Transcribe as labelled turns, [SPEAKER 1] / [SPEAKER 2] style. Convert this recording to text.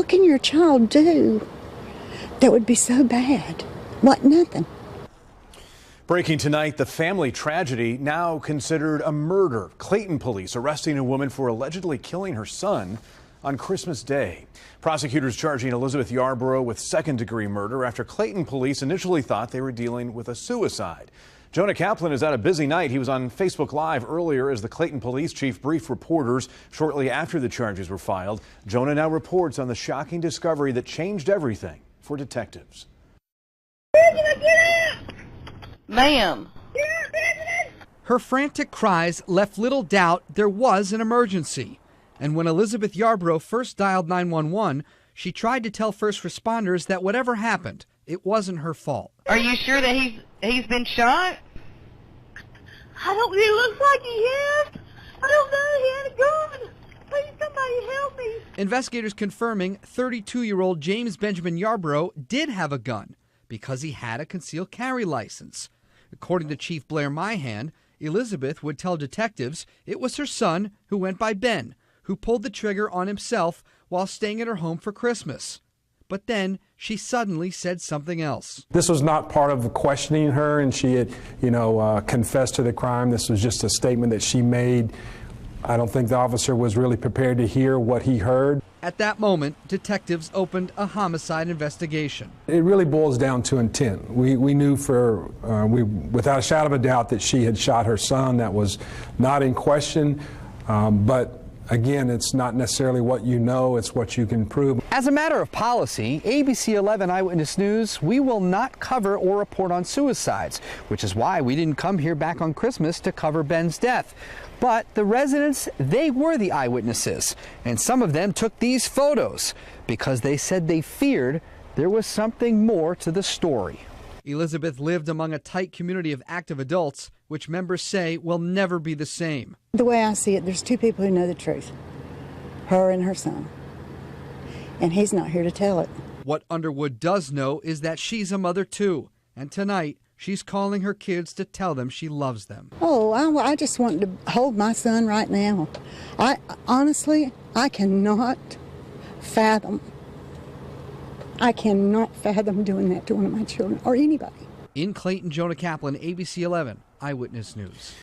[SPEAKER 1] What can your child do that would be so bad? What, nothing.
[SPEAKER 2] Breaking tonight, the family tragedy now considered a murder. Clayton police arresting a woman for allegedly killing her son on Christmas Day. Prosecutors charging Elizabeth Yarborough with second-degree murder after Clayton police initially thought they were dealing with a suicide. Jonah Kaplan has had a busy night. He was on Facebook Live earlier as the Clayton police chief briefed reporters shortly after the charges were filed. Jonah now reports on the shocking discovery that changed everything for detectives.
[SPEAKER 3] Ma'am.
[SPEAKER 4] Her frantic cries left little doubt there was an emergency. And when Elizabeth Yarborough first dialed 911, she tried to tell first responders that whatever happened, it wasn't her fault.
[SPEAKER 3] Are you sure that he's been shot?
[SPEAKER 5] It looks like he has. I don't know. He had a gun. Please, somebody help me.
[SPEAKER 4] Investigators confirming 32-year-old James Benjamin Yarborough did have a gun because he had a concealed carry license. According to Chief Blair Myhan, Elizabeth would tell detectives it was her son, who went by Ben, who pulled the trigger on himself while staying at her home for Christmas. But then she suddenly said something else.
[SPEAKER 6] This was not part of questioning her, and she had, confessed to the crime. This was just a statement that she made. I don't think the officer was really prepared to hear what he heard.
[SPEAKER 4] At that moment, detectives opened a homicide investigation.
[SPEAKER 6] It really boils down to intent. We knew without a shadow of a doubt that she had shot her son. That was not in question, but again, it's not necessarily what you know, it's what you can prove.
[SPEAKER 7] As a matter of policy, ABC 11 Eyewitness News, we will not cover or report on suicides, which is why we didn't come here back on Christmas to cover Ben's death. But the residents, they were the eyewitnesses, and some of them took these photos because they said they feared there was something more to the story.
[SPEAKER 4] Elizabeth lived among a tight community of active adults, which members say will never be the same.
[SPEAKER 1] The way I see it, there's two people who know the truth, her and her son, and he's not here to tell it.
[SPEAKER 4] What Underwood does know is that she's a mother too, and tonight she's calling her kids to tell them she loves them.
[SPEAKER 1] Oh, I just want to hold my son right now. Honestly, I cannot fathom doing that to one of my children or anybody.
[SPEAKER 4] In Clayton, Jonah Kaplan, ABC 11 Eyewitness News.